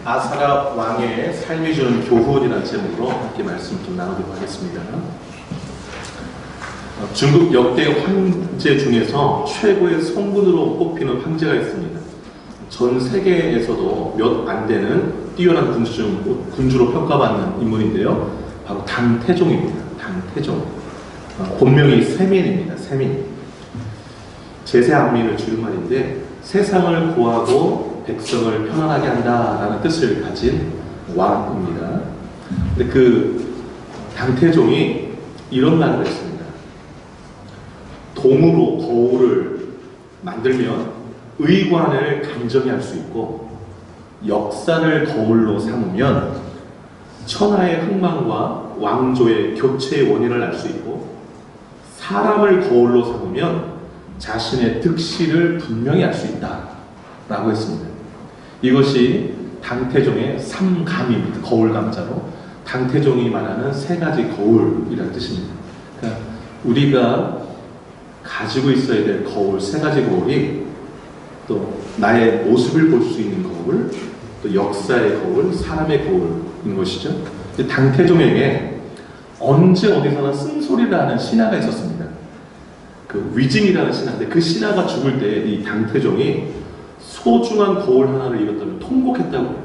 아사랴 왕의 삶이 주는 교훈이라는 제목으로 함께 말씀 좀 나누도록 하겠습니다. 중국 역대 황제 중에서 최고의 성군으로 꼽히는 황제가 있습니다. 전 세계에서도 몇 안 되는 뛰어난 군주로 평가받는 인물인데요. 바로 당태종입니다. 당태종. 본명이 세민입니다. 세민. 제세안민을 줄임말인데 세상을 구하고 백성을 편안하게 한다라는 뜻을 가진 왕입니다. 근데 그 당태종이 이런 말을 했습니다. 동으로 거울을 만들면 의관을 단정히 할 수 있고 역사를 거울로 삼으면 천하의 흥망과 왕조의 교체의 원인을 알 수 있고 사람을 거울로 삼으면 자신의 득실을 분명히 알 수 있다 라고 했습니다. 이것이 당태종의 삼감입니다. 거울감자로 당태종이 말하는 세 가지 거울이라는 뜻입니다. 그러니까 우리가 가지고 있어야 될 거울, 세 가지 거울이 또 나의 모습을 볼 수 있는 거울, 또 역사의 거울, 사람의 거울인 것이죠. 당태종에게 언제 어디서나 쓴소리라는 신하가 있었습니다. 그 위징이라는 신하인데 그 신하가 죽을 때 이 당태종이 소중한 거울 하나를 잃었다면 통곡했다고 해요.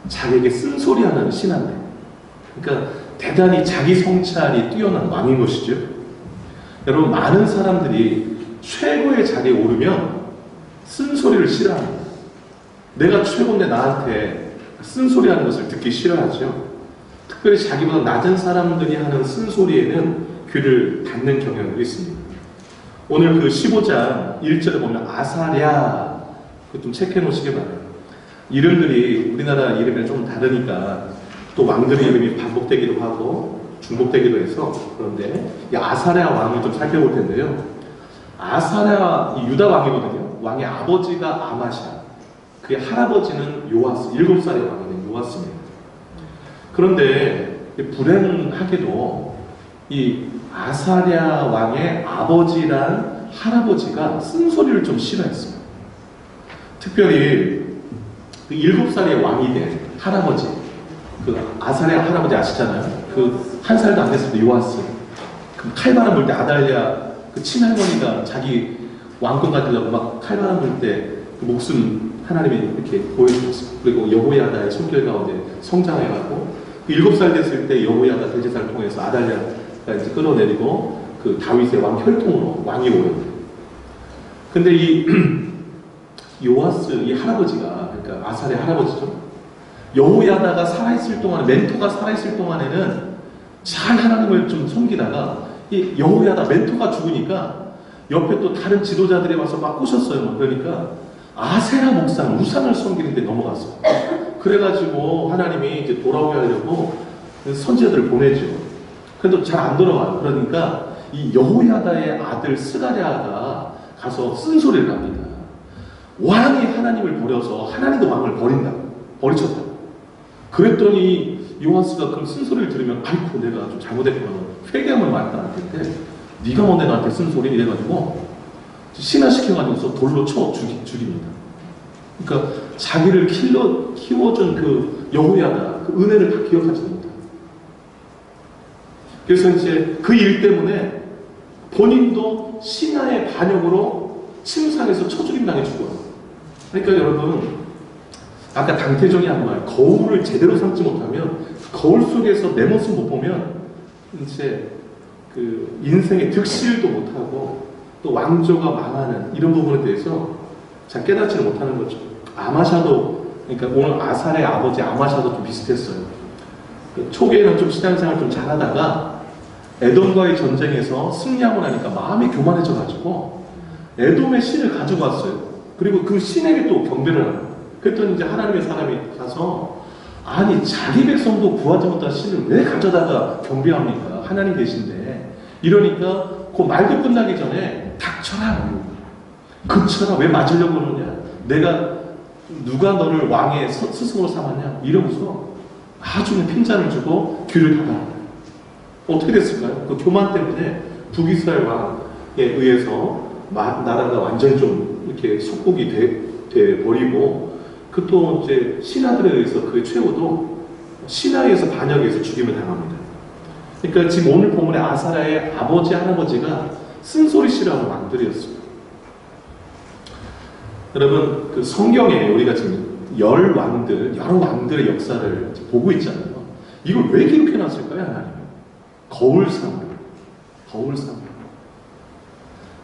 자기에게 쓴소리하는 신하인데, 그러니까 대단히 자기 성찰이 뛰어난 왕인 것이죠. 여러분, 많은 사람들이 최고의 자리에 오르면 쓴소리를 싫어합니다. 내가 최고인데 나한테 쓴소리하는 것을 듣기 싫어하죠. 특별히 자기보다 낮은 사람들이 하는 쓴소리에는 귀를 닫는 경향이 있습니다. 오늘 그 15장 1절에 보면 아사랴, 그거 좀 체크해 놓으시기 바랍니다. 이름들이 우리나라 이름이랑 좀 다르니까 또 왕들의 이름이 반복되기도 하고 중복되기도 해서, 그런데 이 아사랴 왕을 좀 살펴볼 텐데요. 아사랴 유다 왕이거든요. 왕의 아버지가 아마샤, 그의 할아버지는 요아스, 7살의 왕인 요아스입니다. 그런데 불행하게도 이 아사랴 왕의 아버지란 할아버지가 쓴소리를 좀 싫어했습니다. 특별히 그 7살의 왕이 된 할아버지, 그 아사랴 할아버지 아시잖아요. 그 1살도 안 됐을 때 요아스, 그 칼바람 불 때 아달랴 그 친할머니가 자기 왕권 가지려고 막 칼바람 불 때 그 목숨 하나님이 이렇게 보여주셨어요. 그리고 여호야다의 손길 가운데 성장해가고 그 7살 됐을 때 여호야다 대제사를 통해서 아달랴가 이제 끌어내리고 그 다윗의 왕 혈통으로 왕이 오요. 근데 이 요아스 이 할아버지가, 그러니까 아사랴 할아버지죠. 여호야다가 살아있을 동안, 멘토가 살아있을 동안에는 잘 하나님을 좀 섬기다가 이 여호야다 멘토가 죽으니까 옆에 또 다른 지도자들이 와서 막 꼬셨어요. 그러니까 아세라 목상 우상을 섬기는데 넘어갔어요. 그래가지고 하나님이 이제 돌아오게 하려고 선지자들을 보내죠. 그래도 잘 안 돌아와요. 그러니까 이 여호야다의 아들 스가랴가 가서 쓴소리를 합니다. 왕이 하나님을 버려서 하나님도 왕을 버린다고, 버리쳤다고. 그랬더니 요아스가 그런 쓴소리를 들으면 아이고 내가 좀 잘못했구나, 회개하면 말도 안 텐데 네가 뭔데 나한테 쓴소리 이래가지고 신화시켜가지고서 돌로 쳐 죽입니다. 그러니까 자기를 키워준 그 여호야다 그 은혜를 다 기억하지 못해요. 그래서 이제 그 일 때문에 본인도 신하의 반역으로 침상에서 쳐죽임 당해 죽어요. 그러니까 여러분, 아까 당태종이 한 말, 거울을 제대로 삼지 못하면 거울 속에서 내 모습 못 보면 이제 그 인생의 득실도 못하고 또 왕조가 망하는 이런 부분에 대해서 잘 깨닫지를 못하는 거죠. 아마샤도, 그러니까 오늘 아사랴의 아버지 아마샤도 좀 비슷했어요. 초기에는 좀 신앙생활 좀 잘하다가 에돔과의 전쟁에서 승리하고 나니까 마음이 교만해져가지고 에돔의 신을 가지고 왔어요. 그리고 그 신에게 또 경배를 하는. 그랬더니 이제 하나님의 사람이 가서, 아니 자기 백성도 구하지 못한 신을 왜 가져다가 경배합니까? 하나님 계신데. 이러니까 그 말도 끝나기 전에 닥쳐라, 그쳐라, 왜 맞으려고 그러냐, 내가 누가 너를 왕의 스승으로 삼았냐 이러면서 아주 핀잔을 주고 귀를 닫아. 어떻게 됐을까요? 그 교만 때문에 북이스라엘 왕에 의해서 나라가 완전히 좀 이렇게 속국이 돼 버리고 그 또 이제 신하들에 의해서 그 최후도 신하에 의해서 반역에 의해서 죽임을 당합니다. 그러니까 지금 오늘 본문의 아사랴의 아버지 할아버지가 쓴소리 씨라는 왕들이었습니다. 여러분 그 성경에 우리가 지금 여러 왕들의 역사를 보고 있잖아요. 이걸 왜 기록해놨을까요, 하나님? 거울상.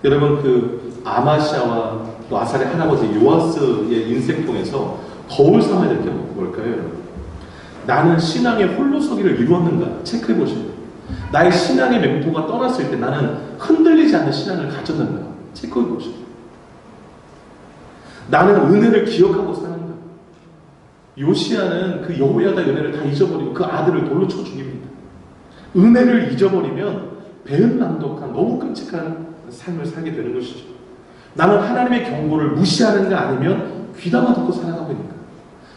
여러분 그 아마시아와 또 아사랴 할아버지 요아스의 인생 통해서 거울 삼아야 될 게 뭘까요, 여러분? 나는 신앙의 홀로서기를 이루었는가 체크해 보시면, 나의 신앙의 맹토가 떠났을 때 나는 흔들리지 않는 신앙을 가졌는가 체크해 보시면, 나는 은혜를 기억하고 사는가. 요시야는 그 여호야다 은혜를 다 잊어버리고 그 아들을 돌로 쳐 죽입니다. 은혜를 잊어버리면 배은망덕한 너무 끔찍한 삶을 살게 되는 것이죠. 나는 하나님의 경고를 무시하는가 아니면 귀담아 듣고 살아가고 있는가.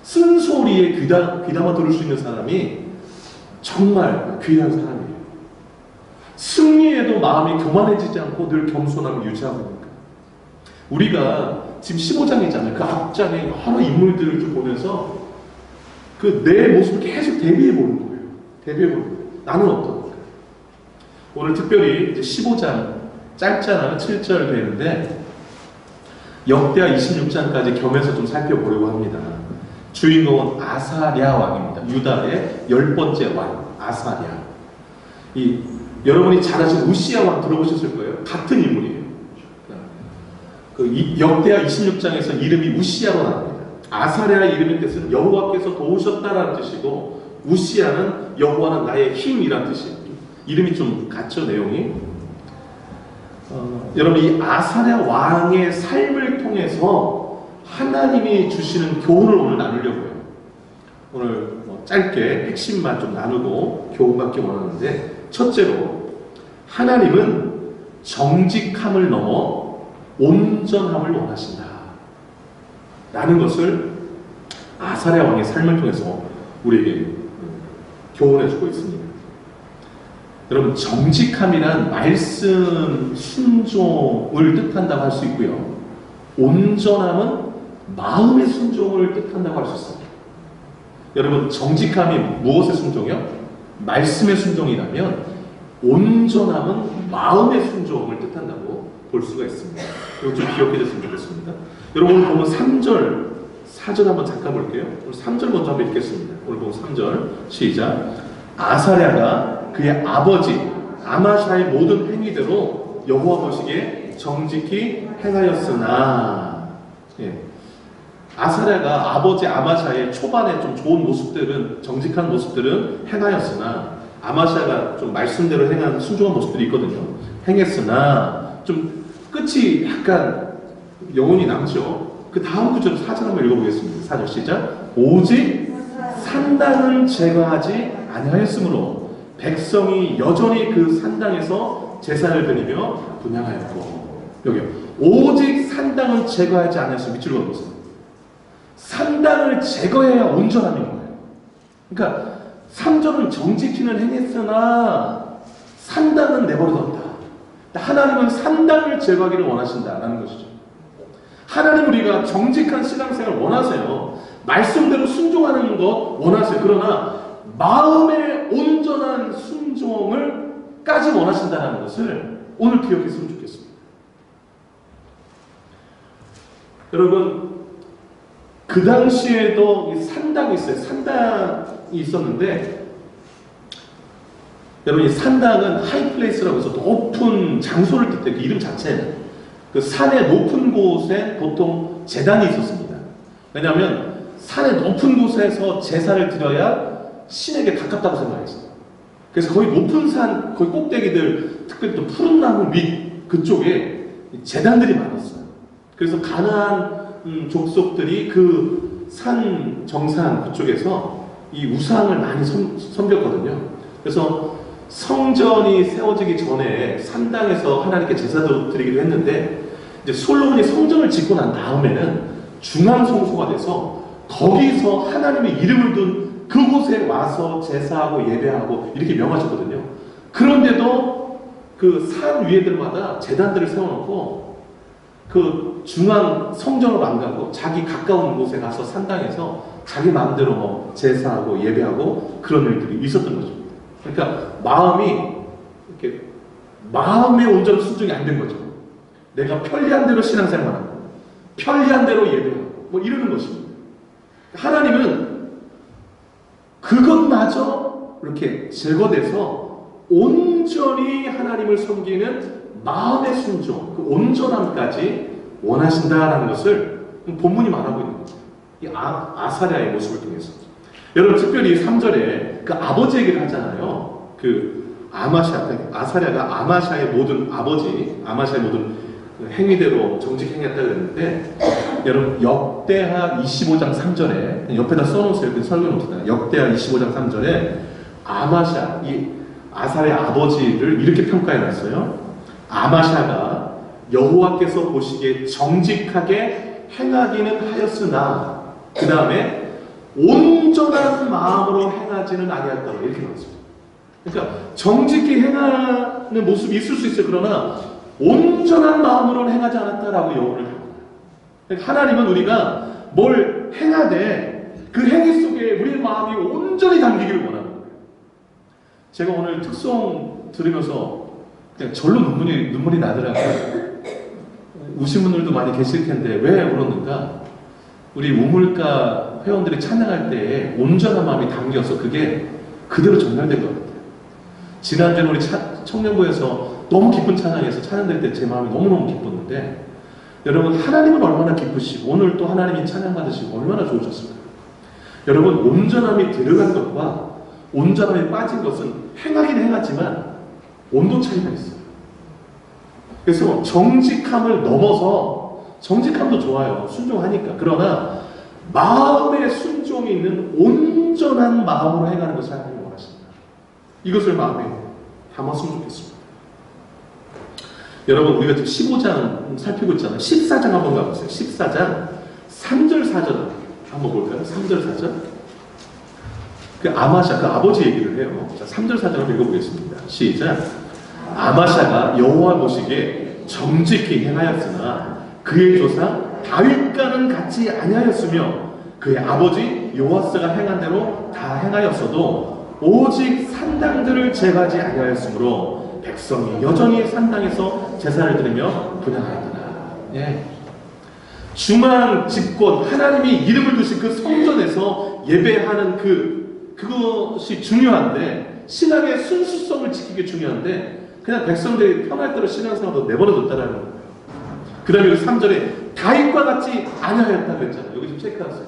쓴소리에 귀담아 들을 수 있는 사람이 정말 귀한 사람이에요. 승리에도 마음이 교만해지지 않고 늘 겸손함을 유지하고 있는가. 우리가 지금 15장이잖아요. 그 앞장에 여러 인물들을 좀 보면서 그 내 모습을 계속 대비해 보는 거예요. 대비해 보는 거예요. 나는 어떤가. 오늘 특별히 이제 15장 짧잖아요. 7절 되는데 역대하 26장까지 겸해서 좀 살펴보려고 합니다. 주인공은 아사랴 왕입니다. 유다의 10번째 왕 아사랴. 여러분이 잘 아시는 우시야 왕 들어보셨을 거예요. 같은 인물이에요. 그 역대하 26장에서 이름이 우시야로 나옵니다. 아사랴의 이름의 뜻은 여호와께서 도우셨다라는 뜻이고, 우시야는 여호와는 나의 힘이라는 뜻이에요. 이름이 좀 같죠, 내용이. 여러분 이 아사랴 왕의 삶을 통해서 하나님이 주시는 교훈을 오늘 나누려고 해요. 오늘 짧게 핵심만 좀 나누고 교훈받기 원하는데, 첫째로 하나님은 정직함을 넘어 온전함을 원하신다 라는 것을 아사랴 왕의 삶을 통해서 우리에게 교훈해주고 있습니다. 여러분 정직함이란 말씀 순종을 뜻한다고 할 수 있고요, 온전함은 마음의 순종을 뜻한다고 할 수 있습니다. 여러분 정직함이 무엇의 순종이요? 말씀의 순종이라면 온전함은 마음의 순종을 뜻한다고 볼 수가 있습니다. 이거 좀 기억해 줬으면 좋겠습니다. 여러분 오늘 보면 3절 4절 한번 잠깐 볼게요. 오늘 3절 먼저 한번 읽겠습니다. 오늘 보면 3절 시작. 아사랴가 그의 아버지 아마샤의 모든 행위대로 여호와 보시기에 정직히 행하였으나, 아사랴가 아버지 아마샤의 초반에 좀 좋은 모습들은, 정직한 모습들은 행하였으나, 아마샤가 좀 말씀대로 행한 순종한 모습들이 있거든요. 행했으나 좀 끝이 약간 영혼이 남죠. 그 다음 구절 4절 한번 읽어보겠습니다. 4절 시작. 오직 산당을 제거하지 아니하였으므로 백성이 여전히 그 산당에서 제사를 드리며 분향하였고, 여기요. 오직 산당을 제거하지 않았으면 밑줄 그어보세요. 산당을 제거해야 온전함인 거예요. 그러니까 3절은 정직히는 행했으나 산당은 내버려뒀다. 하나님은 산당을 제거하기를 원하신다라는 것이죠. 하나님 우리가 정직한 신앙생활을 원하세요. 말씀대로 순종하는 것 원하세요. 그러나 마음의 온전한 순종을 까지 원하신다는 것을 오늘 기억했으면 좋겠습니다. 여러분 그 당시에도 산당이 있어요. 산당이 있었는데, 여러분 이 산당은 하이플레이스라고 해서 높은 장소를 뜻해요. 그 이름 자체는 그 산의 높은 곳에 보통 제단이 있었습니다. 왜냐하면 산의 높은 곳에서 제사를 드려야 신에게 가깝다고 생각했어요. 그래서 거의 높은 산, 거의 꼭대기들, 특별히 또 푸른 나무 밑 그쪽에 제단들이 많았어요. 그래서 가나안 족속들이 그 산 정상 그쪽에서 이 우상을 많이 섬겼거든요. 그래서 성전이 세워지기 전에 산당에서 하나님께 제사도 드리기도 했는데, 이제 솔로몬이 성전을 짓고 난 다음에는 중앙 성소가 돼서 거기서 하나님의 이름을 둔 그곳에 와서 제사하고 예배하고 이렇게 명하셨거든요. 그런데도 그 산 위에들마다 제단들을 세워놓고 그 중앙 성전으로 안 가고 자기 가까운 곳에 가서 산당에서 자기 마음대로 뭐 제사하고 예배하고 그런 일들이 있었던 거죠. 그러니까 마음이 이렇게 마음의 온전한 순종이 안 된 거죠. 내가 편리한 대로 신앙생활하고 편리한 대로 예배하고 뭐 이러는 것입니다. 하나님은 그것마저 이렇게 제거돼서 온전히 하나님을 섬기는 마음의 순종, 그 온전함까지 원하신다라는 것을 본문이 말하고 있는 거죠. 이 아사랴의 모습을 통해서. 여러분 특별히 3절에 그 아버지 얘기를 하잖아요. 그 아사랴가 아마샤의 모든 아버지, 아마샤의 모든 행위대로 정직행했다 그랬는데, 여러분 역대하 25장 3절에 옆에다 써놓으세요. 설교 놓습니다. 역대하 25장 3절에 아마샤, 이 아사랴의 아버지를 이렇게 평가해놨어요. 아마샤가 여호와께서 보시기에 정직하게 행하기는 하였으나 그 다음에 온전한 마음으로 행하지는 아니었다고 이렇게 나왔습니다. 그러니까 정직히 행하는 모습이 있을 수 있어요. 그러나 온전한 마음으로는 행하지 않았다라고 여호와를 합니다. 그러니까 하나님은 우리가 뭘 행하되 그 행위 속에 우리의 마음이 온전히 담기기를 원하는 거예요. 제가 오늘 특송 들으면서 그냥 절로 눈물이 나더라고요. 우신 분들도 많이 계실 텐데 왜 울었는가? 우리 우물가 회원들이 찬양할 때 온전한 마음이 담겨서 그게 그대로 전달된 것 같아요. 지난주에 우리 청년부에서 너무 기쁜 찬양에서 찬양될 때 제 마음이 너무너무 기뻤는데, 여러분 하나님은 얼마나 기쁘시고 오늘 또 하나님이 찬양받으시고 얼마나 좋으셨을까요? 여러분 온전함이 들어간 것과 온전함이 빠진 것은 행하긴 행하지만 온도 차이가 있어요. 그래서 정직함을 넘어서, 정직함도 좋아요. 순종하니까. 그러나 마음의 순종이 있는 온전한 마음으로 행하는 것을 하나님이 원하십니다. 이것을 마음에 담았으면 좋겠습니다. 여러분 우리가 지금 15장 살피고 있잖아요. 14장 한번 가보세요. 14장 3절 4절 한번 볼까요? 3절 4절. 그 아마샤, 그 아버지 얘기를 해요. 자, 3절 4절을 읽어보겠습니다. 시작. 아마샤가 여호와 보시기에 정직히 행하였으나 그의 조상 다윗과는 같이 아니하였으며 그의 아버지 요아스가 행한 대로 다 행하였어도 오직 산당들을 제거하지 아니하였으므로 백성이 여전히 산당에서 제사를 드리며 분향하였더라. 예. 중앙 집권, 하나님이 이름을 두신 그 성전에서 예배하는 그것이 중요한데, 신앙의 순수성을 지키기 중요한데 그냥 백성들이 편할 대로 신앙생활도 내버려뒀다라는 거예요. 그 다음에 여기 3절에 다윗과 같이 아니하였다고 했잖아요. 여기 좀 체크하세요.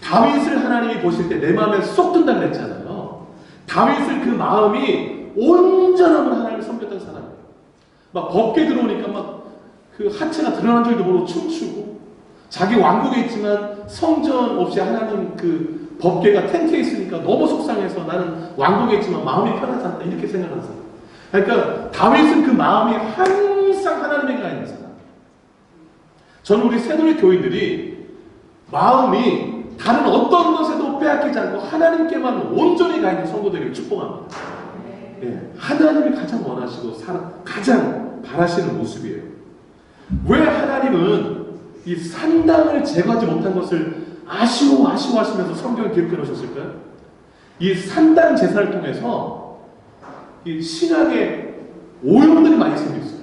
다윗을 하나님이 보실 때 내 마음에 쏙 든다고 그랬잖아요. 다윗을 그 마음이 온전함으로 하나님을 섬겼던 사람이에요. 막 법궤 들어오니까 막 그 하체가 드러난 줄도 모르고 춤추고, 자기 왕국에 있지만 성전 없이 하나님 그 법궤가 텐트에 있으니까 너무 속상해서 나는 왕국에 있지만 마음이 편하지 않다 이렇게 생각하는 사람. 그러니까 다윗은 그 마음이 항상 하나님에게 가 있는 사람. 저는 우리 새누리 교인들이 마음이 다른 어떤 것에도 빼앗기지 않고 하나님께만 온전히 가 있는 성도들을 축복합니다. 예, 하나님이 가장 원하시고 가장 바라시는 모습이에요. 왜 하나님은 이 산당을 제거하지 못한 것을 아쉬워하시면서 성경을 기록해 놓으셨을까요? 이 산당 제사를 통해서 이 신앙에 오염들이 많이 생겼어요.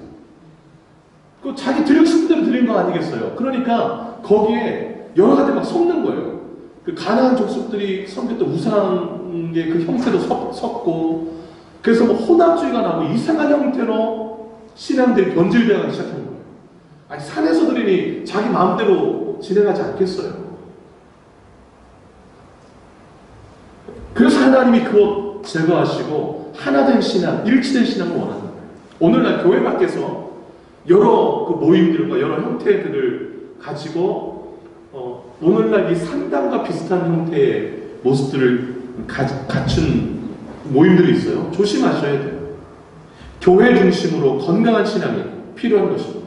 그 자기 드리고 싶은 대로 드린 거 아니겠어요? 그러니까 거기에 여러 가지 막 섞는 거예요. 그 가나안 족속들이 섬겼던 우상의 그 형태도 섞고, 그래서 뭐 혼합주의가 나고 이상한 형태로 신앙들이 변질되기 시작한 거예요. 아니 산에서 드리니 자기 마음대로 진행하지 않겠어요. 그래서 하나님이 그것 제거하시고 하나된 신앙, 일치된 신앙을 원하는 거예요. 오늘날 교회 밖에서 여러 그 모임들과 여러 형태들을 가지고 오늘날 이 산당과 비슷한 형태의 모습들을 갖춘 모임들이 있어요. 조심하셔야 돼요. 교회 중심으로 건강한 신앙이 필요한 것입니다.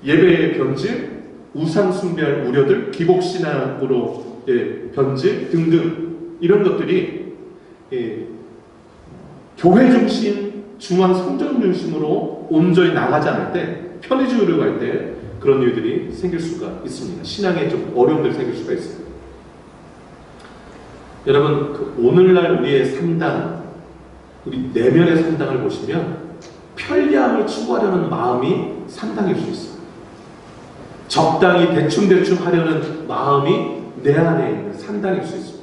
예배의 변질, 우상 숭배할 우려들, 기복 신앙으로의 변질 등등 이런 것들이 교회 중심, 중앙 성전 중심으로 온전히 나가지 않을 때, 편의주의로 갈 때 그런 일들이 생길 수가 있습니다. 신앙에 좀 어려움들이 생길 수가 있어요. 여러분, 오늘날 우리의 상당, 우리 내면의 상당을 보시면 편리함을 추구하려는 마음이 상당일 수 있어요. 적당히 대충대충 하려는 마음이 내 안에 있는 상당일 수 있습니다.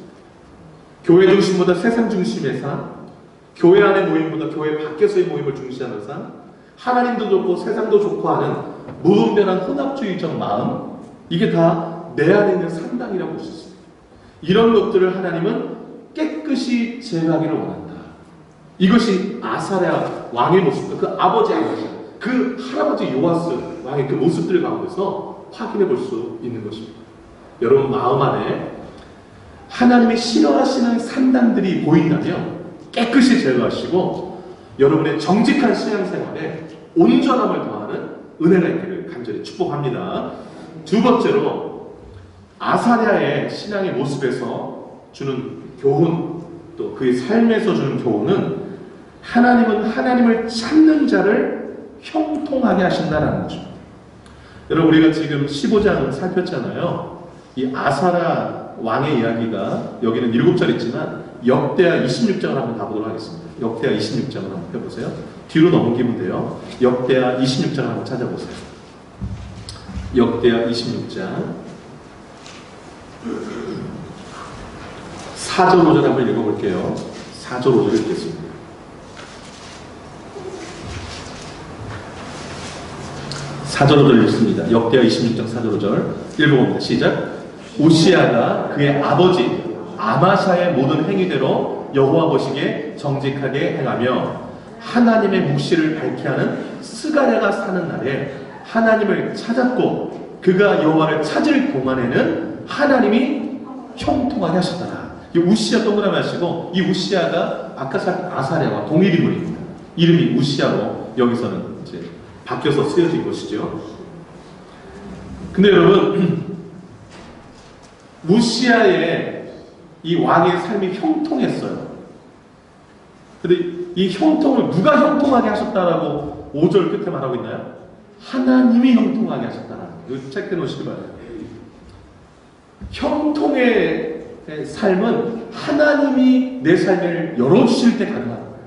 교회 중심보다 세상 중심의 삶, 교회 안의 모임보다 교회 밖에서의 모임을 중시하는 삶, 하나님도 좋고 세상도 좋고 하는 무분별한 혼합주의적 마음, 이게 다 내 안에 있는 상당이라고 볼 수 있습니다. 이런 것들을 하나님은 깨끗이 제거하기를 원한다. 이것이 아사랴 왕의 모습입니다. 그 아버지 아사랴, 그 할아버지 요아스 왕의 그 모습들 가운데서 확인해 볼 수 있는 것입니다. 여러분 마음 안에 하나님이 싫어하시는 산당들이 보인다면 깨끗이 제거하시고 여러분의 정직한 신앙생활에 온전함을 더하는 은혜가 있기를 간절히 축복합니다. 두 번째로 아사랴의 신앙의 모습에서 주는 교훈, 또 그의 삶에서 주는 교훈은 하나님은 하나님을 찾는 자를 형통하게 하신다는 거죠. 여러분 우리가 지금 15장 살폈잖아요. 이 아사랴 왕의 이야기가 여기는 7절 있지만 역대하 26장을 한번 가보도록 하겠습니다. 역대하 26장을 한번 펴보세요. 뒤로 넘기면 돼요. 역대하 26장을 한번 찾아보세요. 역대하 26장 4절 5절 한번 읽어볼게요. 4절 5절 읽겠습니다. 4절 5절 읽습니다. 역대하 26장 4절 5절 읽어봅니다. 시작. 우시야가 그의 아버지 아마샤의 모든 행위대로 여호와 보시기에 정직하게 행하며 하나님의 묵시를 밝게 하는 스가랴가 사는 날에 하나님을 찾았고 그가 여호와를 찾을 동안에는 하나님이 형통하게 하셨더라. 이 우시야 동그라미 하시고 이 우시야가 아까 아사랴와 동일 인물입니다. 이름이 우시야로 여기서는 이제 바뀌어서 쓰여진 것이죠. 근데 여러분 우시야의 이 왕의 삶이 형통했어요. 근데 이 형통을 누가 형통하게 하셨다라고 5절 끝에 말하고 있나요? 하나님이 형통하게 하셨다라는 거예요. 이거 체크해 놓으시기 바랍니다. 형통의 삶은 하나님이 내 삶을 열어주실 때 가능한 거예요.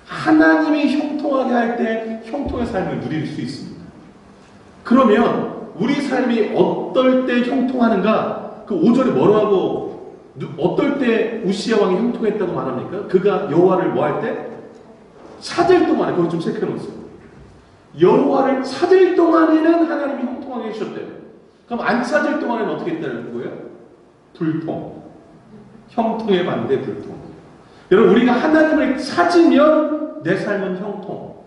하나님이 형통하게 할 때 형통의 삶을 누릴 수 있습니다. 그러면 우리 삶이 어떨 때 형통하는가? 그 5절에 뭐라고 하고 어떨 때 우시야 왕이 형통했다고 말합니까? 그가 여호와를 뭐 할 때? 찾을 동안에, 그거 좀 체크해 놓으세요. 여호와를 찾을 동안에는 하나님이 형통하게 해주셨대요. 그럼 안 찾을 동안에는 어떻게 했다는 거예요? 불통. 형통의 반대 불통. 여러분 우리가 하나님을 찾으면 내 삶은 형통.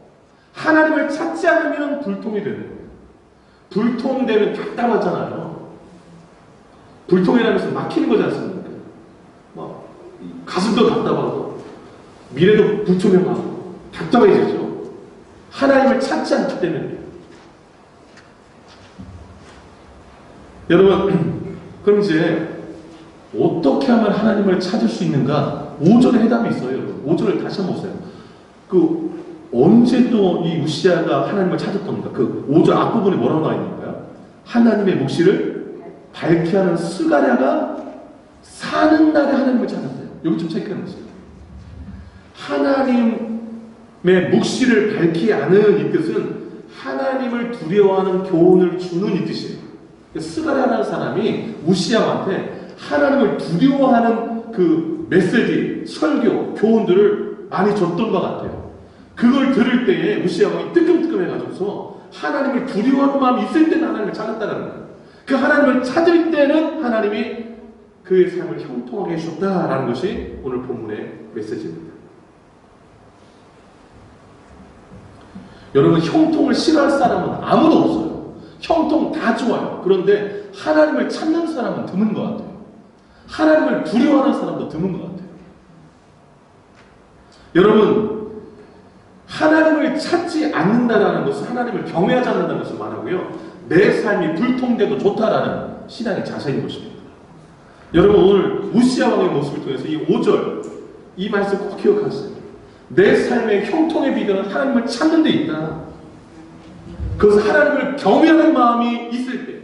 하나님을 찾지 않으면 불통이 되는 거예요. 불통되면 답답하잖아요. 불통이라면서 막히는 거지 않습니까? 막 가슴도 답답하고 미래도 불투명하고 답답해지죠. 하나님을 찾지 않기 때문에. 여러분 그럼 이제 어떻게 하면 하나님을 찾을 수 있는가? 5절에 해답이 있어요. 여러분 5절을 다시 한번 보세요. 언제 또 이 우시야가 하나님을 찾았던 겁니까? 5절 앞부분에 뭐라고 나와 있는가요? 하나님의 묵시를 밝게 하는 스가랴가 사는 날에 하나님을 찾았어요. 여기 좀 체크해 놓으세요. 하나님의 묵시를 밝히 아는 이 뜻은 하나님을 두려워하는 교훈을 주는 이 뜻이에요. 스가랴라는 사람이 우시야한테 하나님을 두려워하는 그 메시지, 설교, 교훈들을 많이 줬던 것 같아요. 그걸 들을 때에 우시야 왕이 뜨끔뜨끔해가지고서 하나님을 두려워하는 마음이 있을 때는 하나님을 찾았다는 거예요. 그 하나님을 찾을 때는 하나님이 그의 삶을 형통하게 해주셨다라는 것이 오늘 본문의 메시지입니다. 여러분 형통을 싫어할 사람은 아무도 없어요. 형통 다 좋아요. 그런데 하나님을 찾는 사람은 드문 것 같아요. 하나님을 두려워하는 사람도 드문 것 같아요. 여러분 하나님을 찾지 않는다라는 것은 하나님을 경외하지 않는다는 것을 말하고요. 내 삶이 불통돼도 좋다라는 신앙의 자세인 것입니다. 여러분 오늘 우시야 왕의 모습을 통해서 이 5절 이 말씀 꼭 기억하세요. 내 삶의 형통의 비결은 하나님을 찾는 데 있다. 그것은 하나님을 경외하는 마음이 있을 때,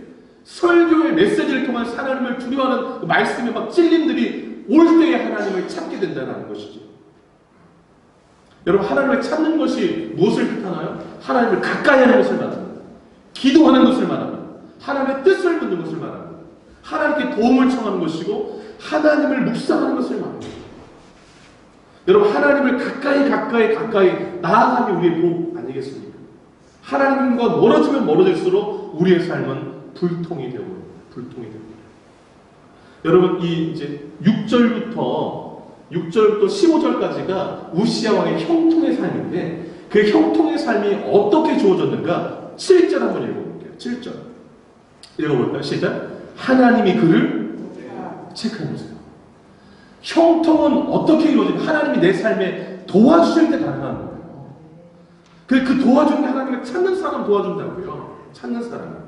설교의 메시지를 통해서 하나님을 두려워하는 그 말씀의 막 찔림들이 올 때에 하나님을 찾게 된다는 것이죠. 여러분, 하나님을 찾는 것이 무엇을 뜻하나요? 하나님을 가까이 하는 것을 말합니다. 기도하는 것을 말합니다. 하나님의 뜻을 묻는 것을 말합니다. 하나님께 도움을 청하는 것이고 하나님을 묵상하는 것을 말합니다. 여러분, 하나님을 가까이 나아가는 게 우리의 복 아니겠습니까? 하나님과 멀어지면 멀어질수록 우리의 삶은 불통이 되고 불통이 됩니다. 여러분, 이 이제 6절부터 15절까지가 우시야 왕의 형통의 삶인데, 그 형통의 삶이 어떻게 주어졌는가? 7절 한번 읽어볼게요. 7절 읽어볼까요? 시작. 하나님이 그를 체크해보세요. 형통은 어떻게 이루어지냐? 하나님이 내 삶에 도와주실 때 가능한 거예요. 그 도와주는 게 하나님을 찾는 사람 도와준다고요. 찾는 사람.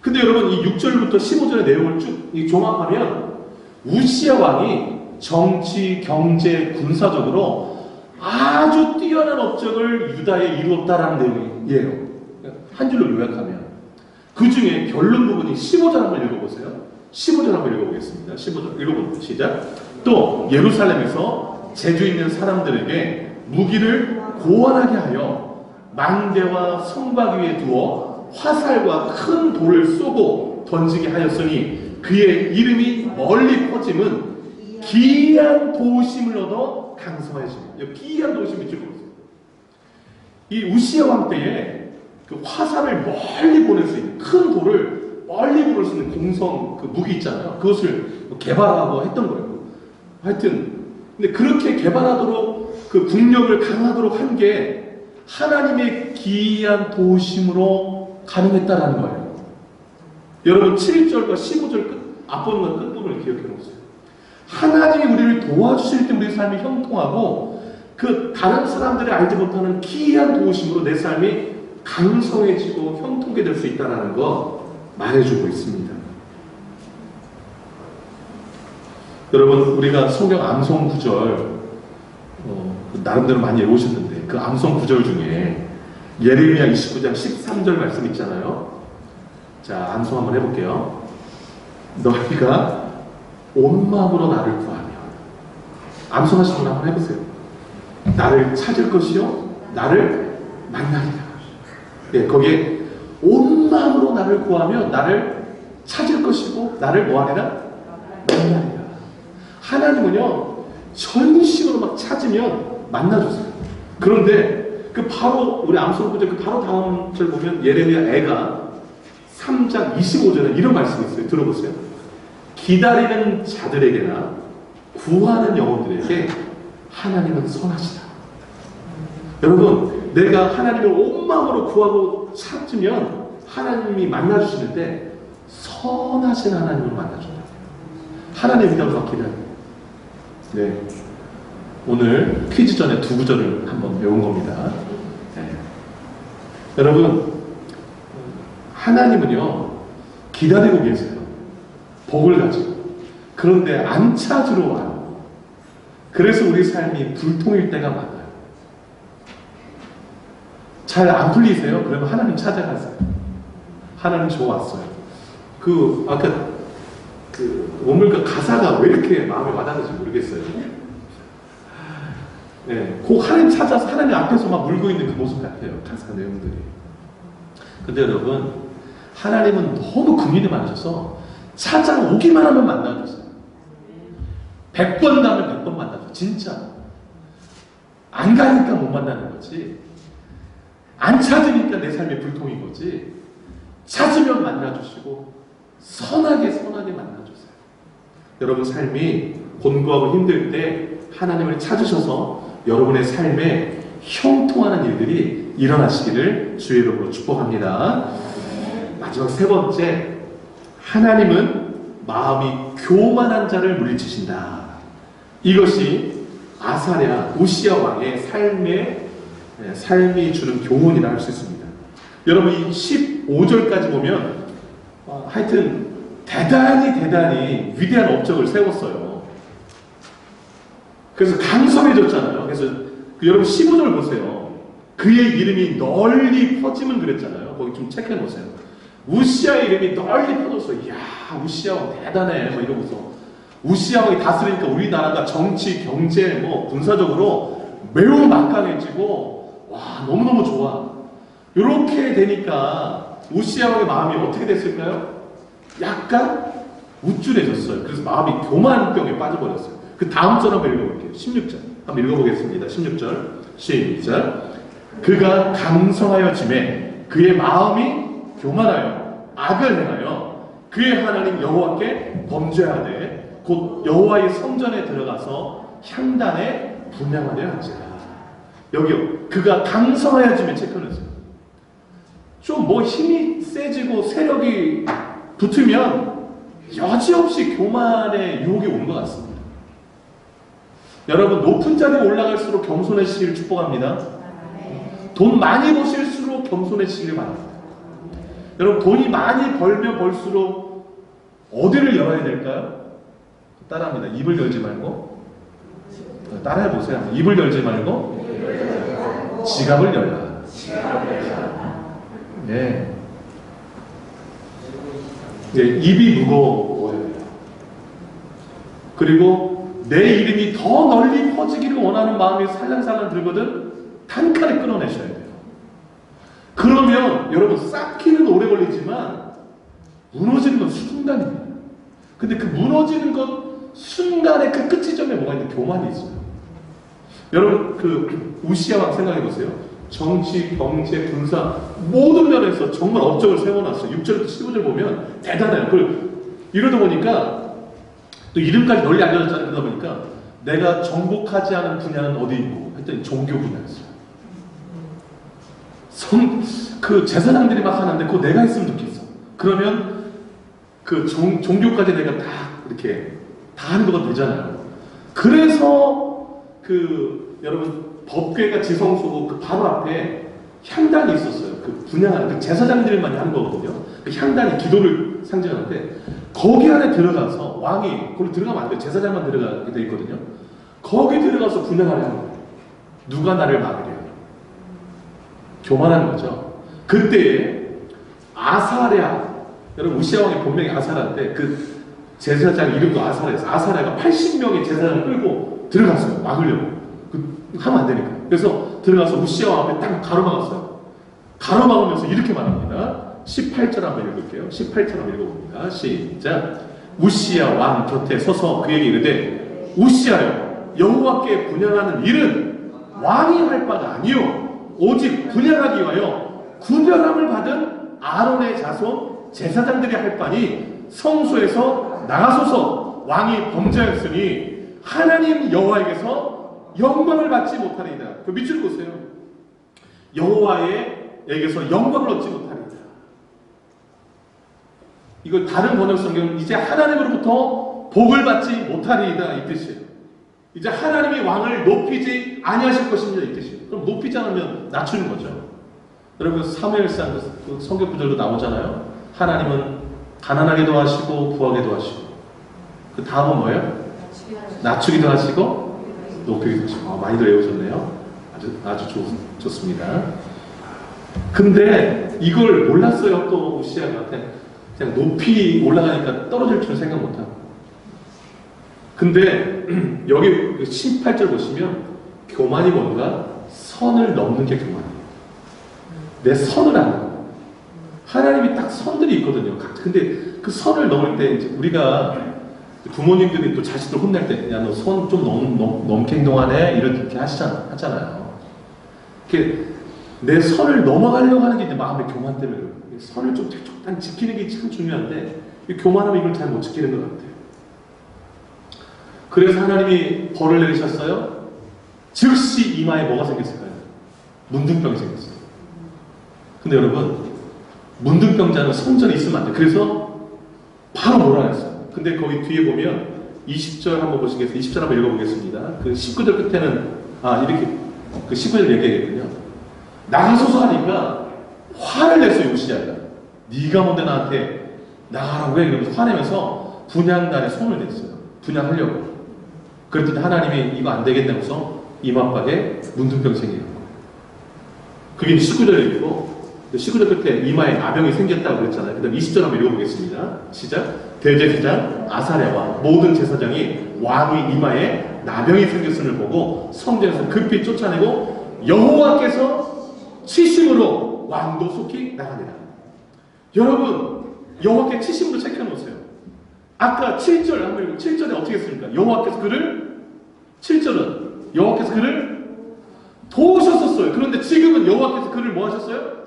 근데 여러분, 이 6절부터 15절의 내용을 쭉 종합하면 우시야 왕이 정치, 경제, 군사적으로 아주 뛰어난 업적을 유다에 이루었다라는 내용이에요. 한 줄로 요약하면 그 중에 결론 부분이 15절 한번 읽어보세요. 15절 한번 읽어보겠습니다. 15절 읽어보세요. 시작. 또 예루살렘에서 재주 있는 사람들에게 무기를 고안하게 하여 망대와 성곽 위에 두어 화살과 큰 돌을 쏘고 던지게 하였으니 그의 이름이 멀리 퍼짐은 기이한 도심을 얻어 강성해집니다. 기이한 도심이 찍어보세요. 이 우시야 왕 때에 그 화살을 멀리 보낼 수 있는 큰 돌을 멀리 보낼 수 있는 공성 그 무기 있잖아요. 그것을 개발하고 했던 거예요. 하여튼 근데 그렇게 개발하도록 그 국력을 강화하도록 한 게 하나님의 기이한 도심으로 가능했다라는 거예요. 여러분, 7절과 15절 앞부분과 끝부분을 기억해 놓으세요. 하나님이 우리를 도와주실 때 우리 삶이 형통하고 그 다른 사람들이 알지 못하는 기이한 도심으로 내 삶이 강성해지고 형통하게 될 수 있다는 거 말해주고 있습니다. 여러분, 우리가 성경 암송 구절 나름대로 많이 읽으셨는데 그 암송 구절 중에 예레미야 29장 13절 말씀 있잖아요. 자, 암송 한번 해볼게요. 너희가 온 마음으로 나를 구하면, 암송하신 분 한번 해보세요. 나를 찾을 것이요 나를 만나리라. 네, 거기에 온 마음으로 나를 구하면 나를 찾을 것이고 나를 뭐하리라? 만나리라. 하나님은요 전심으로 막 찾으면 만나주세요. 그런데 그 바로 우리 암송 구절 그 바로 다음 절 보면 예레미야 애가 3장 25절에 이런 말씀이 있어요. 들어보세요. 기다리는 자들에게나 구하는 영혼들에게 하나님은 선하시다. 여러분, 내가 하나님을 온 마음으로 구하고 찾으면 하나님이 만나주시는데 선하신 하나님을 만나준다. 하나님의 위대함을 기다려요. 네, 오늘 퀴즈 전에 두 구절을 한번 배운 겁니다. 네. 여러분, 하나님은요 기다리고 계세요. 복을 가지고. 그런데 안 찾으러 와요. 그래서 우리 삶이 불통일 때가 많아요. 잘 안 풀리세요? 그러면 하나님 찾아가세요. 하나님 저 왔어요. 아까 원물과 가사가 왜 이렇게 마음에 와닿는지 모르겠어요. 네, 그 하나님 찾아서 하나님 앞에서 막 물고 있는 그 모습 같아요. 가사 내용들이. 근데 여러분, 하나님은 너무 긍휼이 많으셔서 찾아오기만 하면 만나주세요. 100번 가면 100번 만나줘. 진짜. 안 가니까 못 만나는 거지. 안 찾으니까 내 삶의 불통인 거지. 찾으면 만나주시고 선하게 만나주세요. 여러분 삶이 곤고하고 힘들 때 하나님을 찾으셔서 여러분의 삶에 형통하는 일들이 일어나시기를 주의 이름으로 축복합니다. 마지막 세 번째, 하나님은 마음이 교만한 자를 물리치신다. 이것이 아사랴 우시야 왕의 삶이 주는 교훈이라 할 수 있습니다. 여러분, 이 15절까지 보면 하여튼 대단히 위대한 업적을 세웠어요. 그래서 강성해졌잖아요. 그래서 여러분 15절 보세요. 그의 이름이 널리 퍼지면 그랬잖아요. 거기 좀 체크해 놓으세요. 우시아의 이름이 널리 퍼졌어. 이야, 우시아 왕 대단해. 뭐 이러고서. 우시아 왕이 다스리니까 우리나라가 정치, 경제, 뭐 군사적으로 매우 막강해지고, 와, 너무너무 좋아. 이렇게 되니까 우시아 왕의 마음이 어떻게 됐을까요? 약간 우쭐해졌어요. 그래서 마음이 교만병에 빠져버렸어요. 그 다음 절 한번 읽어볼게요. 16절. 한번 읽어보겠습니다. 16절. 시작. 그가 강성하여짐에 그의 마음이 교만하여 악을 행하여 그의 하나님 여호와께 범죄하되 곧 여호와의 성전에 들어가서 향단에 분향하려 한지라. 여기요. 그가 강성하여짐에 체크했어요. 좀 뭐 힘이 세지고 세력이 붙으면 여지없이 교만의 유혹이 오는 것 같습니다. 여러분, 높은 자리에 올라갈수록 겸손해지기를 축복합니다. 돈 많이 버실수록 겸손해지기를 바랍니다. 여러분, 돈이 많이 벌면 벌수록 어디를 열어야 될까요? 따라합니다. 입을 열지 말고, 따라해보세요. 입을 열지 말고 지갑을 열라. 네. 입이 무거워야 돼요. 그리고 내 이름이 더 널리 퍼지기를 원하는 마음이 살랑살랑 들거든 단칼에 끊어내셔야 돼요. 그러면 여러분, 쌓기는 오래 걸리지만 무너지는 건 순간입니다. 근데 그 무너지는 것 순간의 그 끝지점에 뭐가 있는데 교만이 있어요. 여러분, 그 우시아 왕 생각해 보세요. 정치, 경제, 군사 모든 면에서 정말 업적을 세워놨어요. 6절부터 15절 보면 대단해요. 이러다 보니까 또 이름까지 널리 알려졌잖아요. 그러다 보니까 내가 정복하지 않은 분야는 어디 있고 했더니 종교 분야였어요. 그 제사장들이 막 하는데 그거 내가 했으면 좋겠어. 그러면 그 종교까지 내가 다 이렇게 다 하는 거가 되잖아요. 그래서 여러분, 법궤가 지성소고 그 바로 앞에 향단이 있었어요. 그 분양하는 그 제사장들만이 하는 거거든요. 그 향단이 기도를 상징하는데 거기 안에 들어가서 왕이 거기 들어가면 안 돼요. 제사장만 들어가게 돼 있거든요. 거기 들어가서 분양하는 거예요. 누가 나를 막으려? 교만한 거죠. 그때에 아사랴, 여러분 우시아 왕의 본명이 아사랴인데 그 제사장 이름도 아사랴였어요. 아사랴가 80명의 제사장을 끌고 들어갔어요. 막으려고. 하면 안 되니까. 그래서 들어가서 우시아 왕 앞에 딱 가로막았어요. 가로막으면서 이렇게 말합니다. 18절 한번 읽을게요. 18절 한번 읽어봅니다. 시작. 우시아 왕 곁에 서서 그에게 이르되 우시아여, 여호와께 분향하는 일은 왕이 할 바가 아니요 오직 분향하기 위하여 구별함을 받은 아론의 자손 제사장들이 할 바니 성소에서 나가소서. 왕이 범죄하였으니 하나님 여호와에게서 영광을 받지 못하리이다. 그 밑줄 보세요. 여호와에게서 영광을 얻지 못하리이다. 이걸 다른 번역 성경은 이제 하나님으로부터 복을 받지 못하리이다 이 뜻이에요. 이제 하나님이 왕을 높이지 아니하실 것입니다 이 뜻이에요. 그럼 높이지 않으면 낮추는 거죠. 여러분, 사무엘상 그 성경 구절도 나오잖아요. 하나님은 가난하게도 하시고 부하게도 하시고 그 다음은 뭐예요? 낮추기도 하시고 높이기도 하시고. 많이들 외우셨네요. 아주 좋습니다. 근데 이걸 몰랐어요. 또 우시아가 그냥 높이 올라가니까 떨어질 줄 생각 못하고. 근데 여기 18절 보시면 교만이 뭔가 선을 넘는 게 교만이에요. 내 선을 안 넘어. 하나님이 딱 선들이 있거든요. 근데 그 선을 넘을 때 이제 우리가 부모님들이 또 자식들 혼낼 때, 야, 너 선 좀 넘게 행동하네? 이렇게 하잖아요. 내 선을 넘어가려고 하는 게 이제 마음의 교만 때문에 그래요. 선을 좀 적당히 지키는 게 참 중요한데, 교만하면 이걸 잘 못 지키는 것 같아요. 그래서 하나님이 벌을 내리셨어요. 즉시 이마에 뭐가 생겼을까요? 문둥병이 생겼어요. 근데 여러분, 문둥병자는 성전에 있으면 안 돼요. 그래서 바로 몰아냈어요. 근데 거기 뒤에 보면 20절 한번 보시겠어요? 20절 한번 읽어보겠습니다. 그 19절 끝에는 이렇게 그 19절 얘기하거든요. 나가소서 하니까 화를 냈어요. 우시아가. 네가 뭔데 나한테 나가라고 해? 이러면서 화내면서 분향단에 손을 댔어요. 분향하려고. 그랬더니 하나님이 이거 안 되겠다면서 이마박에 문둥병 생기는 거예요. 그게 19절 읽고 19절 끝에 이마에 나병이 생겼다고 그랬잖아요. 그 다음 20절 한번 읽어보겠습니다. 시작. 대제사장 아사랴와 모든 제사장이 왕의 이마에 나병이 생겼음을 보고 성전에서 급히 쫓아내고 여호와께서 치심으로 왕도 속히 나가니라. 여러분, 여호와께 치심으로 체크해놓으세요. 아까 7절 한번 읽고 7절에 어떻게 했습니까? 여호와께서 그를 7절은 여호와께서 그를 도우셨었어요. 그런데 지금은 여호와께서 그를 뭐 하셨어요?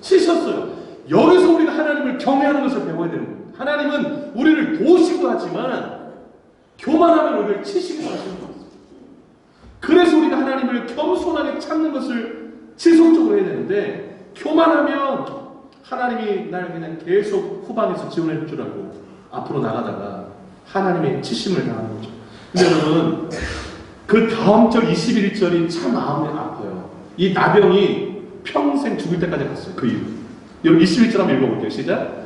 치셨어요. 여기서 우리가 하나님을 경외하는 것을 배워야 되는 겁니다. 하나님은 우리를 도우시기도 하지만 교만하면 우리를 치시기도 하시는 겁니다. 그래서 우리가 하나님을 겸손하게 찾는 것을 지속적으로 해야 되는데 교만하면 하나님이 날 그냥 계속 후방에서 지원해 줄 줄 알고 앞으로 나가다가 하나님의 치심을 당하는 거죠. 근데 여러분 그 다음 절 21절이 참 마음이 아파요. 이 나병이 평생 죽을 때까지 갔어요. 그 이후. 여러분 21절 한번 읽어볼게요. 시작.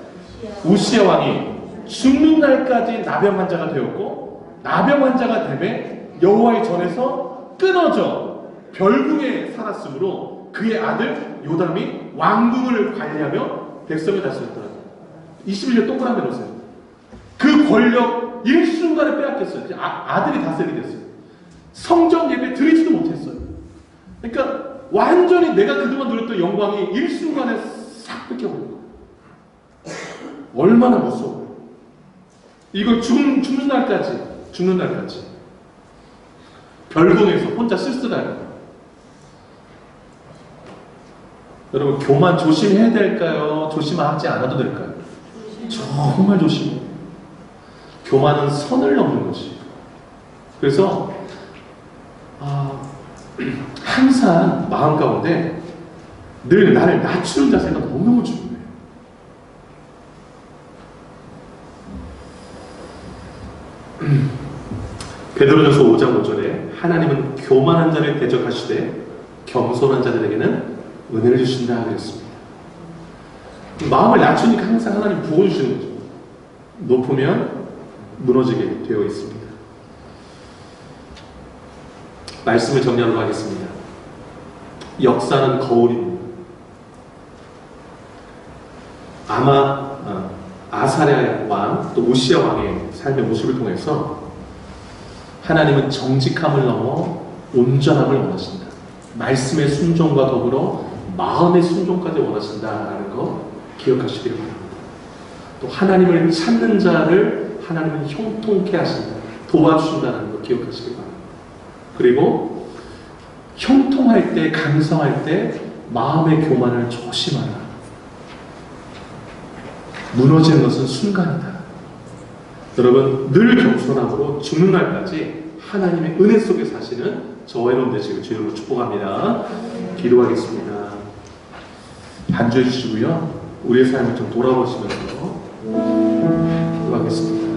우시야 왕이 죽는 날까지 나병 환자가 되었고 나병 환자가 되매 여호와의 전에서 끊어져 별궁에 살았으므로 그의 아들 요담이 왕궁을 관리하며 백성을 다스렸더라. 21절 동그라미 넣으세요. 그 권력 일순간에 빼앗겼어요. 아들이 다스리게 됐어요. 성전 예배 드리지도 못했어요. 그러니까 완전히 내가 그동안 누렸던 영광이 일순간에 싹 뺏겨버린 거예요. 얼마나 무서워요. 이거 죽는 날까지 별궁에서 혼자 쓸쓸하게. 여러분 교만 조심해야 될까요? 조심하지 않아도 될까요? 정말 조심해요. 교만은 선을 넘는 것이에요. 그래서 항상 마음 가운데 늘 나를 낮추는 자세가 너무너무 중요해요. 베드로전서 5장 5절에 하나님은 교만한 자를 대적하시되 겸손한 자들에게는 은혜를 주신다 그랬습니다. 마음을 낮추니까 항상 하나님 부어주시는 거죠. 높으면 무너지게 되어 있습니다. 말씀을 정리하도록 하겠습니다. 역사는 거울입니다. 아마 아사랴 왕 또 우시야 왕의 삶의 모습을 통해서 하나님은 정직함을 넘어 온전함을 원하신다. 말씀의 순종과 더불어 마음의 순종까지 원하신다라는 거 기억하시길 바랍니다. 또 하나님을 찾는 자를 하나님은 형통케 하신다. 도와주신다는 거 기억하시길 바랍니다. 그리고 형통할 때, 강성할 때 마음의 교만을 조심하라. 무너지는 것은 순간이다. 여러분 늘 겸손함으로 죽는 날까지 하나님의 은혜 속에 사시는 저와 여러분 되시길 주님으로 축복합니다. 기도하겠습니다. 반주해 주시고요. 우리의 삶을 좀 돌아보시면서 기도하겠습니다.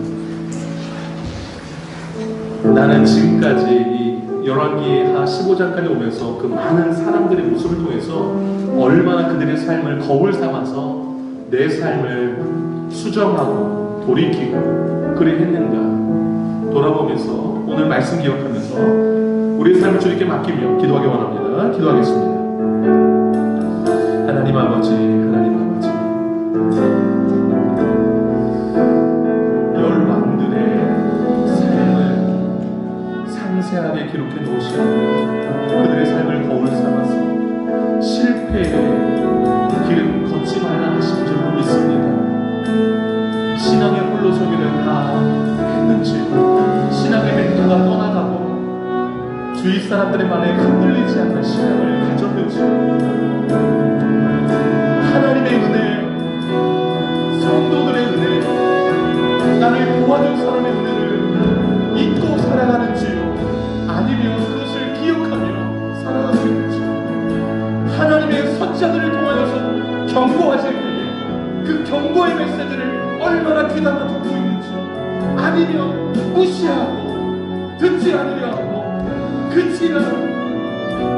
나는 지금까지 이 열왕기하 15장까지 오면서 그 많은 사람들의 모습을 통해서 얼마나 그들의 삶을 거울 삼아서 내 삶을 수정하고 돌이키고 그리 했는가 돌아보면서 오늘 말씀 기억하면서 우리의 삶을 주님께 맡기며 기도하기 원합니다. 기도하겠습니다. 하나님 아버지, 하나님 아버지, 열 왕들의 삶을 상세하게 기록해 놓으시고 그들의 삶을 거울 삼아서 실패의 길은 걷지 말라 하신 줄 믿습니다. 신앙의 홀로서기를 다 했는지 신앙의 멘토가 떠나가고 주위 사람들의 말에 흔들리지 않는 신앙을 가졌는지 하나님의 은혜, 성도들의 은혜, 나를 도와준 사람의 은혜를 잊고 살아가는지요 아니면 그것을 기억하며 살아가고 있는지 하나님의 선자들을 통하여서 경고하실 때에 그 경고의 메시지를 얼마나 귀담아 듣고 있는지 아니면 무시하고 듣지 않으려 하고 그치나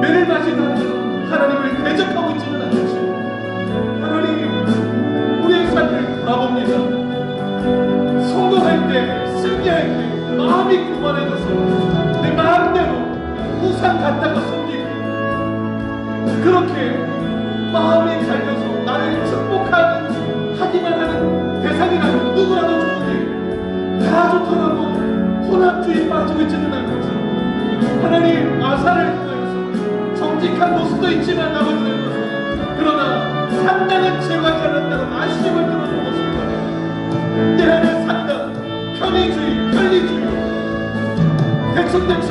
매를 맞이도 않으며 하나님을 대적하고 있지는 않는지 하나님 우리의 삶을 돌아봅니다. 성공할 때 승리할 때 마음이 교만해져서 내 마음대로 우상 갖다가 섬기고 그렇게 마음이 갈려서 나를 하기만 하는 대상이라면 누구라도 좋은데 다 좋더라고 혼합주의에 빠지고 있지는 않겠죠. 하나님 아사를 통하여서 정직한 모습도 있지만 아버지 닮아서 그러나 상당한 제과지 않았다는 아쉬움을 들어주고 싶다. 내 안에 산다. 편의주의, 편리주의, 대충대충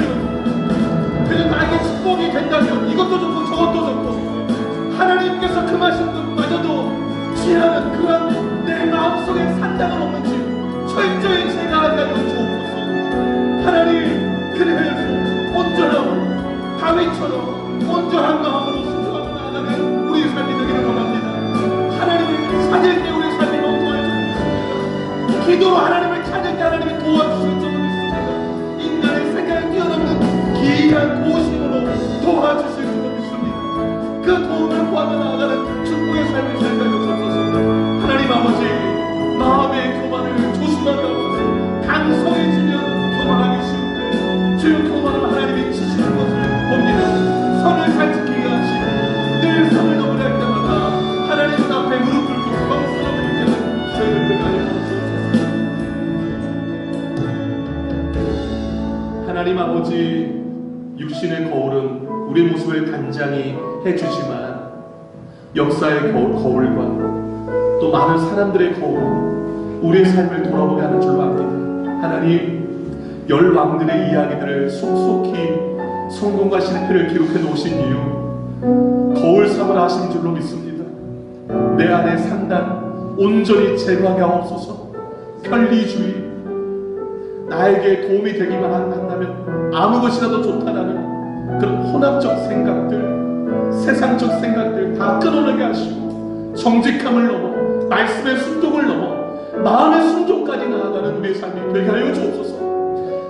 그저 나에게 축복이 된다면 이것도 좋고 저것도 좋고 하나님께서 금하신 것마저도 취하는 그런 내 마음속에 산당은 없는지 철저히 제가 하여 주옵소서. 하나님 그래서 온전함 다윗처럼 온전한 마음으로 순종하고 나아가는 우리 삶이 되기를 원합니다. 하나님을 찾을 때 우리 삶이 도와줄 줄 믿습니다. 기도로 하나님을 찾을 때 하나님이 도와주실 줄 믿습니다. 인간의 생각을 뛰어넘는 기이한 도우심으로 도와주실 줄 믿습니다. 그 도움을 구하며 나아가는 축복의 삶을 살게 하여 주옵소서. 하나님 아버지 마음의 교만을 조심하게 하옵소서. 강성해지면 교만하기 쉬운데 주여 교만은 하나님이 치시는 것을 봅니다. 선을 잘 지키게 하시고 늘 선을 넘으려 할 때마다 하나님 앞에 무릎 꿇고 겸손함을 느끼는 저희를 배가려 주옵소서. 하나님 아버지 육신의 거울은 우리 모습을 단장히 해주지만 역사의 거울과 또 많은 사람들의 거울은 우리의 삶을 돌아보게 하는 줄로 압니다. 하나님 열 왕들의 이야기들을 속속히 성공과 실패를 기록해 놓으신 이유 거울 삼으라 하신 줄로 믿습니다. 내 안에 산단 온전히 제거하게 하옵소서. 편리주의 나에게 도움이 되기만 한다면 아무 것이라도 좋다라는 그런 혼합적 생각들 세상적 생각들 다 끊어내게 하시고 정직함을 넘어 말씀의 순종을 넘어 마음의 순종까지 나아가는 우리의 삶이 되게 하여 주옵소서.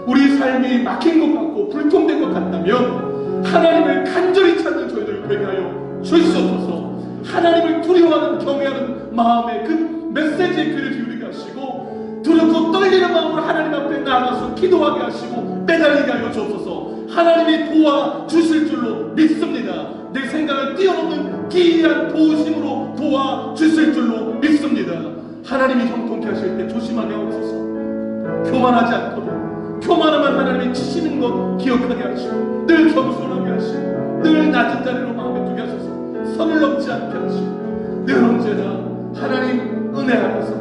우리 삶이 막힌 것 같고 불통된 것 같다면 하나님을 간절히 찾는 저희들 되게 하여 주시옵소서. 하나님을 두려워하는 경외하는 마음의 그 메시지에 귀를 기울이게 하시고 두렵고 떨리는 마음으로 하나님 앞에 나아가서 기도하게 하시고 매달리게 하여 주옵소서. 하나님이 도와주실 줄로 믿습니다. 내 생각을 뛰어넘는 기이한 도우심으로 도와주실 줄로 믿습니다. 하나님이 형통케 하실 때 조심하게 하옵소서. 교만하지 않도록 교만하면 하나님이 치시는 것 기억하게 하시고 늘 겸손하게 하시고 늘 낮은 자리로 마음에 두게 하소서. 선을 넘지 않게 하시고 늘 언제나 하나님 은혜 안에서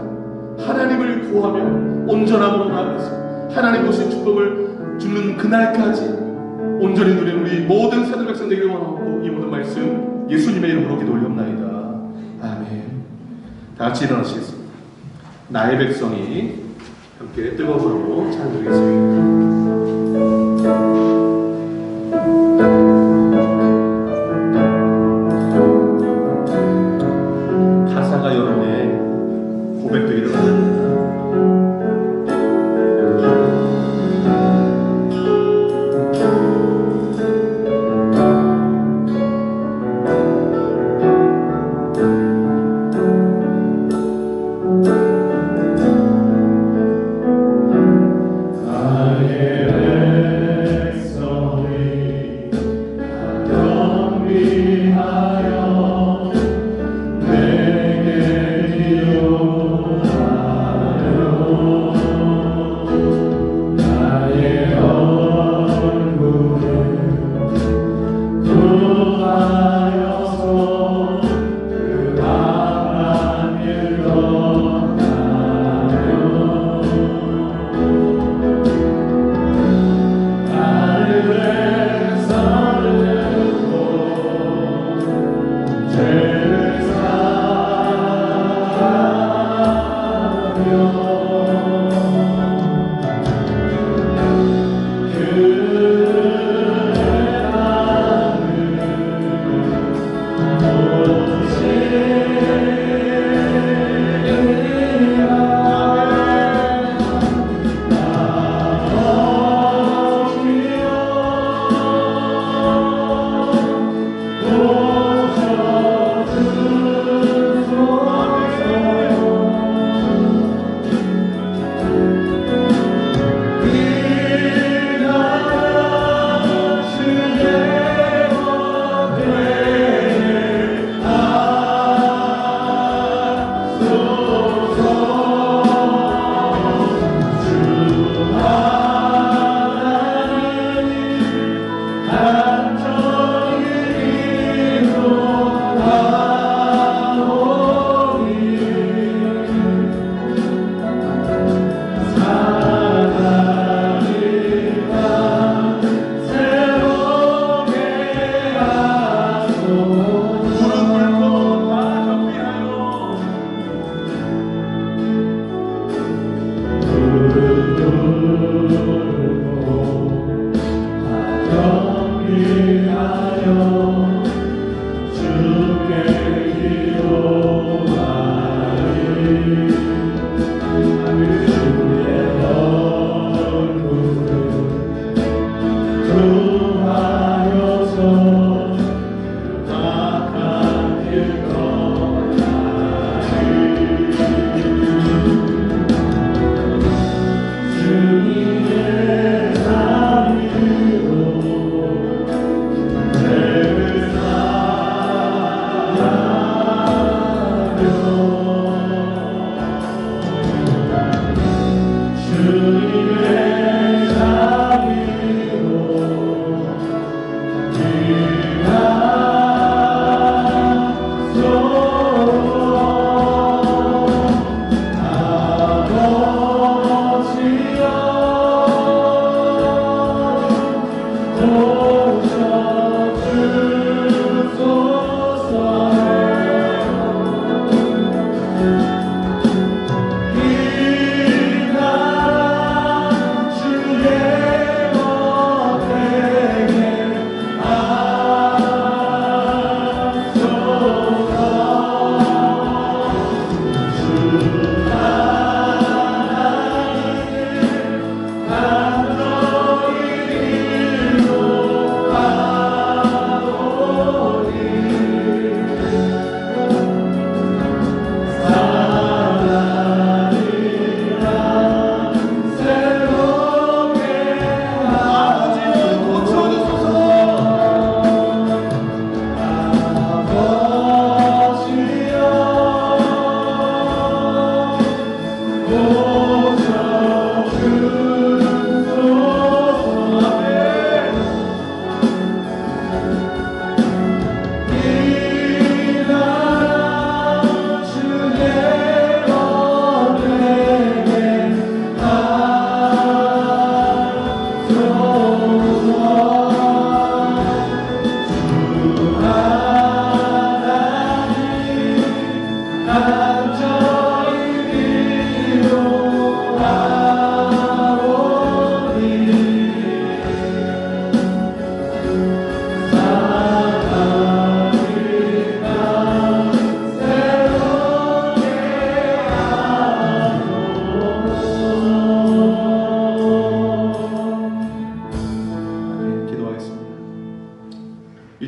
하나님을 구하며 온전함으로 나아가서 하나님 오신 축복을 주는 그날까지 온전히 누리는 우리 모든 사도 백성 되기를 원하고 이 모든 말씀 예수님의 이름으로 기도 올렸나이다. 아멘. 다 같이 일어나시겠습니다. 나의 백성이 함께 뜨거운 불로 찬양드리겠습니다. 가사가 여러분의 고백되기를 원합니다. 나의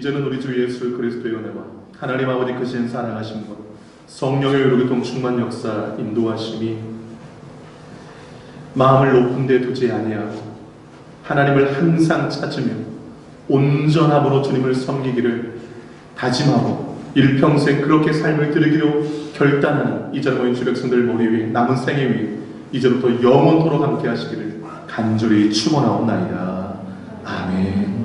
이제는 우리 주 예수 그리스도의 은혜와 하나님 아버지 크신 사랑하심과 성령의 의로교통 충만 역사 인도하심이 마음을 높은 데 두지 아니하고 하나님을 항상 찾으며 온전함으로 주님을 섬기기를 다짐하고 일평생 그렇게 삶을 드리기로 결단하는 이전 모인 주백성들 머리 위에 남은 생애 위에 이제부터 영원토록 함께 하시기를 간절히 축원하옵나이다. 아멘.